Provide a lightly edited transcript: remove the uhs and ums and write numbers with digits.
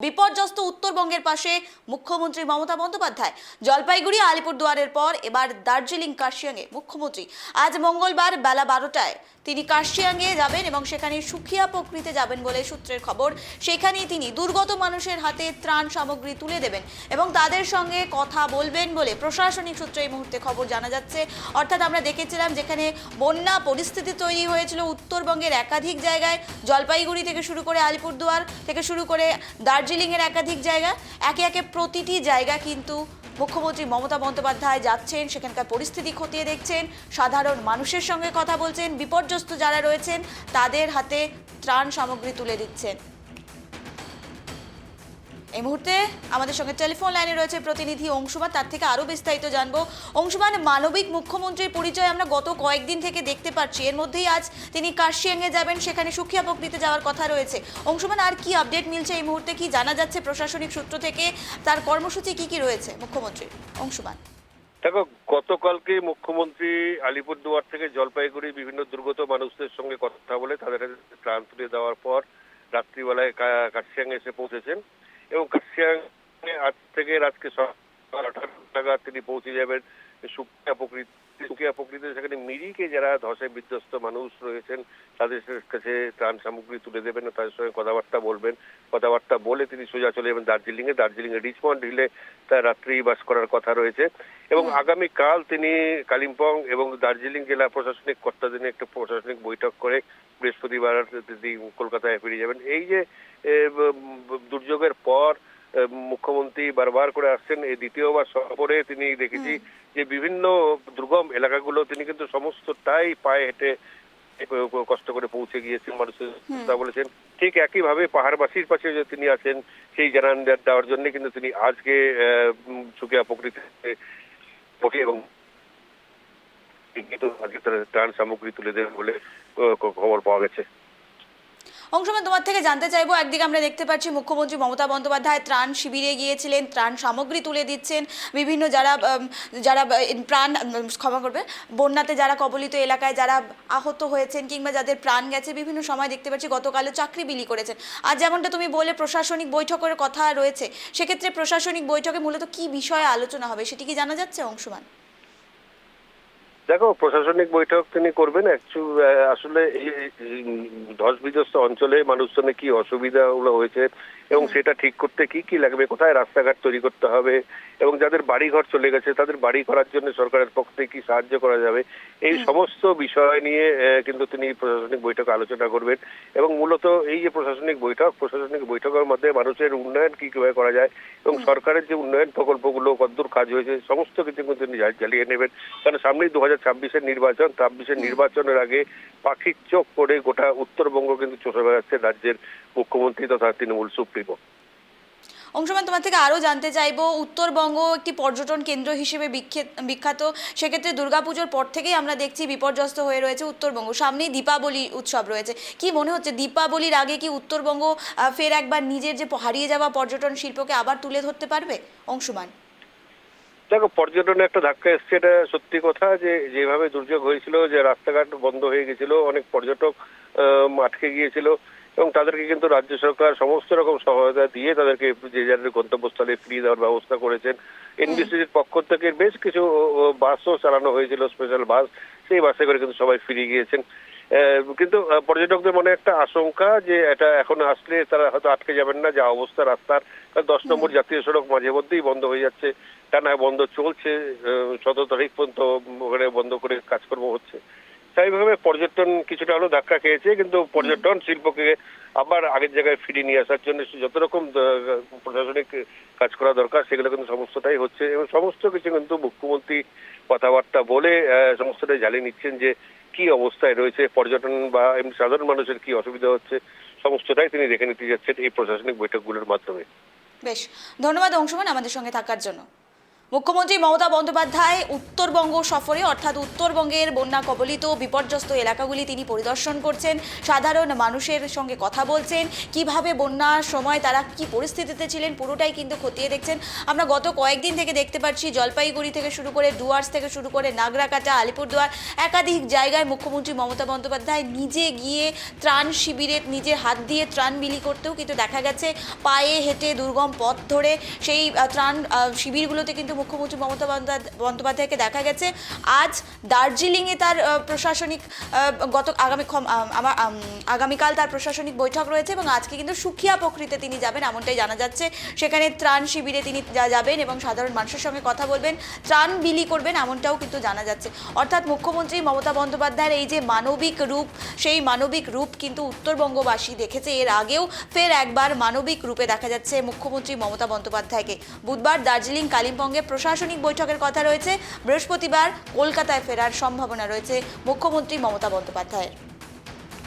বিপর্যস্ত উত্তরবঙ্গের পাশে মুখ্যমন্ত্রী মমতা বন্দ্যোপাধ্যায়। জলপাইগুড়ি আলিপুরদুয়ারের পর এবার দার্জিলিং কার্শিয়াংয়ে মুখ্যমন্ত্রী। আজ মঙ্গলবার বেলা 12টায় তিনি কার্শিয়াংয়ে যাবেন এবং সেখানে সুখিয়া প্রকৃতিতে যাবেন বলে সূত্রের খবর। সেখানেই তিনি দুর্গত মানুষের হাতে ত্রাণ সামগ্রী তুলে দেবেন এবং তাদের সঙ্গে কথা বলবেন বলে প্রশাসনিক সূত্রে এই মুহূর্তে খবর জানা যাচ্ছে। অর্থাৎ আমরা দেখেছিলাম যেখানে বন্যা পরিস্থিতি তৈরি হয়েছিল উত্তরবঙ্গের একাধিক জায়গায়, জলপাইগুড়ি থেকে শুরু করে আলিপুরদুয়ার থেকে শুরু করে দার্জিলিংয়ের একাধিক জায়গা, একে একে প্রতিটি জায়গা কিন্তু মুখ্যমন্ত্রী মমতা বন্দ্যোপাধ্যায় যাচ্ছেন, সেখানকার পরিস্থিতি খতিয়ে দেখছেন, সাধারণ মানুষের সঙ্গে কথা বলছেন, বিপর্যস্ত যারা রয়েছেন তাদের হাতে ত্রাণ সামগ্রী তুলে দিচ্ছেন। এই মুহূর্তে আমাদের সঙ্গে টেলিফোন লাইনে রয়েছে প্রতিনিধি অংশুমান, তার থেকে আরো বিস্তারিত জানবো। অংশুমান, মানবিক মুখ্যমন্ত্রীর পরিচয় আমরা গত কয়েকদিন থেকে দেখতে পাচ্ছি, এর মধ্যেই আজ তিনি কার্শিয়াংয়ে যাবেন, সেখানে সুখিয়া প্রকৃতিতে যাওয়ার কথা রয়েছে। অংশুমান, আর কি আপডেট মিলছে এই মুহূর্তে, কি জানা যাচ্ছে প্রশাসনিক সূত্র থেকে, তার কর্মসূচি কি কি রয়েছে মুখ্যমন্ত্রীর? অংশুমান, দেখো, গতকালকে মুখ্যমন্ত্রী আলিপুরদুয়ার থেকে জলপাইগুড়ি বিভিন্ন দুর্গত মানুষদের সঙ্গে কথা বলে তাদের ত্রাণ তুলে দেওয়ার পর রাত্রিবেলায় কার্শিয়াং এসে পৌঁছেছেন এবং কার্শিয়াং আজ থেকে রাতকে সকাল 8টা নাগাদ তিনি পৌঁছে যাবেন সুকিয়া প্রকৃতিতে। সেখানে মিরিকে যারা ধসে বিধ্বস্ত মানুষ রয়েছেন তাদের কাছে ত্রাণ সামগ্রী তুলে দেবেন, তাদের সঙ্গে কথাবার্তা বলবেন। কথাবার্তা বলে তিনি সোজা চলে যাবেন দার্জিলিংয়ে রিচমন্ড হিলে তার রাত্রি বাস করার কথা রয়েছে এবং আগামীকাল তিনি কালিম্পং এবং দার্জিলিং জেলা প্রশাসনিক কর্তাদের নিয়ে একটা প্রশাসনিক বৈঠক করে বৃহস্পতিবার তিনি কলকাতায় ফিরে যাবেন। এই যে দুর্যোগের পর মুখ্যমন্ত্রী বারবার করে আসছেন, এই দ্বিতীয়বার সফরে তিনি দেখেছি যে বিভিন্ন দুর্গম এলাকাগুলো তিনি কিন্তু সমস্তটাই পায়ে হেঁটে কষ্ট করে পৌঁছে গিয়েছেন, মানুষের কথা বলেছেন। ঠিক একইভাবে পাহাড়বাসীর পাশে যে তিনি আছেন সেই জানান দেওয়ার জন্য কিন্তু তিনি আজকে সুকিয়া প্রকৃতিতে এবং আজকে ত্রাণ সামগ্রী তুলে দেবেন বলে খবর পাওয়া গেছে। অংশুমান, তোমার থেকে জানতে চাইবো, একদিকে আমরা দেখতে পাচ্ছি মুখ্যমন্ত্রী মমতা বন্দ্যোপাধ্যায় ত্রাণ শিবিরে গিয়েছিলেন, ত্রাণ সামগ্রী তুলে দিচ্ছেন বিভিন্ন যারা যারা প্রাণ ক্ষমা করবে বন্যাতে যারা কবলিত এলাকায় যারা আহত হয়েছেন কিংবা যাদের প্রাণ গেছে, বিভিন্ন সময় দেখতে পাচ্ছি গতকালও চাকরি বিলি করেছেন। আর যেমনটা তুমি বলে প্রশাসনিক বৈঠকের কথা রয়েছে, সেক্ষেত্রে প্রশাসনিক বৈঠকে মূলত কি বিষয়ে আলোচনা হবে সেটি কি জানা যাচ্ছে অংশুমান? দেখো, প্রশাসনিক বৈঠক তিনি করবেন। আসলে ধস বিধ্বস্ত অঞ্চলে মানুষজনের কি অসুবিধাগুলো হয়েছে এবং সেটা ঠিক করতে কি কি লাগবে, কোথায় রাস্তাঘাট তৈরি করতে হবে এবং যাদের বাড়িঘর চলে গেছে তাদের বাড়ি করার জন্য সরকারের পক্ষ থেকে কি সাহায্য করা যাবে, এই সমস্ত বিষয় নিয়ে কিন্তু তিনি প্রশাসনিক বৈঠকে আলোচনা করবেন। এবং মূলত এই যে প্রশাসনিক বৈঠকের মধ্যে মানুষের উন্নয়ন কিভাবে করা যায় এবং সরকারের যে উন্নয়ন প্রকল্পগুলো কতদূর কাজ হয়েছে সমস্ত কিছু কিন্তু তিনি জ্বালিয়ে নেবেন। কারণ সামনেই 2026-এর নির্বাচন, 26-এর নির্বাচনের আগে পাখির চোখ করে গোটা উত্তরবঙ্গ কিন্তু চষে বেড়াচ্ছে রাজ্যের মুখ্যমন্ত্রী তথা তৃণমূল সুপ্রিমো। অংশুমান, তোমার থেকে আরও জানতে চাইবো, উত্তরবঙ্গ একটি পর্যটন কেন্দ্র হিসেবে বিখ্যাত, সেক্ষেত্রে দুর্গাপুজোর পর থেকেই আমরা দেখছি বিপর্যস্ত হয়ে রয়েছে উত্তরবঙ্গ, সামনেই দীপাবলি উৎসব রয়েছে। কি মনে হচ্ছে দীপাবলির আগে কি উত্তরবঙ্গ ফের একবার নিজের যে হারিয়ে যাওয়া পর্যটন শিল্পকে আবার তুলে ধরতে পারবে? অংশুমান, দেখো, পর্যটনে একটা ধাক্কা এসছে, এটা সত্যি কথা যে যেভাবে দুর্যোগ হয়েছিল, যে রাস্তাঘাট বন্ধ হয়ে গেছিল, অনেক পর্যটক আটকে গিয়েছিল এবং তাদেরকে কিন্তু রাজ্য সরকার সমস্ত রকম সহায়তা দিয়ে তাদেরকে যে যাদের গন্তব্যস্থলে ফিরিয়ে দেওয়ার ব্যবস্থা করেছেন। এনবিসির পক্ষ থেকে বেশ কিছু বাসও চালানো হয়েছিল, স্পেশাল বাস, সেই বাসে করে কিন্তু সবাই ফিরে গিয়েছেন। কিন্তু পর্যটকদের মনে একটা আশঙ্কা যে এটা এখন আসলে তারা হয়তো আটকে যাবেন না, যা অবস্থা রাস্তার। 10 নম্বর জাতীয় সড়ক মাঝে মধ্যেই বন্ধ হয়ে যাচ্ছে, টানা বন্ধ চলছে, 17 তারিখ পর্যন্ত ওখানে বন্ধ করে কাজকর্ম হচ্ছে। স্বাভাবিকভাবে পর্যটন কিছুটা হলেও ধাক্কা খেয়েছে, কিন্তু পর্যটন শিল্পকে আবার আগের জায়গায় ফিরিয়ে নিয়ে আসার জন্য যত রকম প্রশাসনিক কাজ করা দরকার সেগুলো কিন্তু সমস্তটাই হচ্ছে এবং সমস্ত কিছু কিন্তু মুখ্যমন্ত্রী কথাবার্তা বলে সমস্তটাই জ্বালিয়ে নিচ্ছেন যে কি অবস্থায় রয়েছে পর্যটন বা এমনি সাধারণ মানুষের কি অসুবিধা হচ্ছে, সমস্তটাই তিনি দেখে নিতে যাচ্ছেন এই প্রশাসনিক বৈঠকগুলোর মাধ্যমে। বেশ, ধন্যবাদ অংশুমান আমাদের সঙ্গে থাকার জন্য। মুখ্যমন্ত্রী মমতা বন্দ্যোপাধ্যায় উত্তরবঙ্গ সফরে অর্থাৎ উত্তরবঙ্গের বন্যা কবলিত বিপর্যস্ত এলাকাগুলি তিনি পরিদর্শন করছেন, সাধারণ মানুষের সঙ্গে কথা বলছেন, কিভাবে বন্যার সময় তারা কি পরিস্থিতিতে ছিলেন পুরোটাই কিন্তু খতিয়ে দেখছেন। আমরা গত কয়েকদিন থেকে দেখতে পাচ্ছি জলপাইগুড়ি থেকে শুরু করে ডুয়ার্স থেকে শুরু করে নাগরাকাটা, আলিপুরদুয়ার একাধিক জায়গায় মুখ্যমন্ত্রী মমতা বন্দ্যোপাধ্যায় নিজে গিয়ে ত্রাণ শিবিরে নিজের হাত দিয়ে ত্রাণ বিলি করতেও কিন্তু দেখা গেছে। পায়ে হেঁটে দুর্গম পথ ধরে সেই ত্রাণ শিবিরগুলোতে কিন্তু মুখ্যমন্ত্রী মমতা বন্দ্যোপাধ্যায়কে দেখা গেছে। আজ দার্জিলিংয়ে তার প্রশাসনিক আগামীকাল তার প্রশাসনিক বৈঠক রয়েছে এবং আজকে কিন্তু সুখিয়া প্রকৃতিতে তিনি যাবেন এমনটাই জানা যাচ্ছে। সেখানে ত্রাণ শিবিরে তিনি যাবেন এবং সাধারণ মানুষের সঙ্গে কথা বলবেন, ত্রাণ বিলি করবেন এমনটাও কিন্তু জানা যাচ্ছে। অর্থাৎ মুখ্যমন্ত্রী মমতা বন্দ্যোপাধ্যায়ের এই যে মানবিক রূপ, সেই মানবিক রূপ কিন্তু উত্তরবঙ্গবাসী দেখেছে। এর আগেও ফের একবার মানবিক রূপে দেখা যাচ্ছে মুখ্যমন্ত্রী মমতা বন্দ্যোপাধ্যায়কে। বুধবার দার্জিলিং কালিম্পংয়ে প্রশাসনিক বৈঠকের কথা রয়েছে। বৃহস্পতিবার কলকাতায় ফেরার সম্ভাবনা রয়েছে মুখ্যমন্ত্রী মমতা বন্দ্যোপাধ্যায়ের।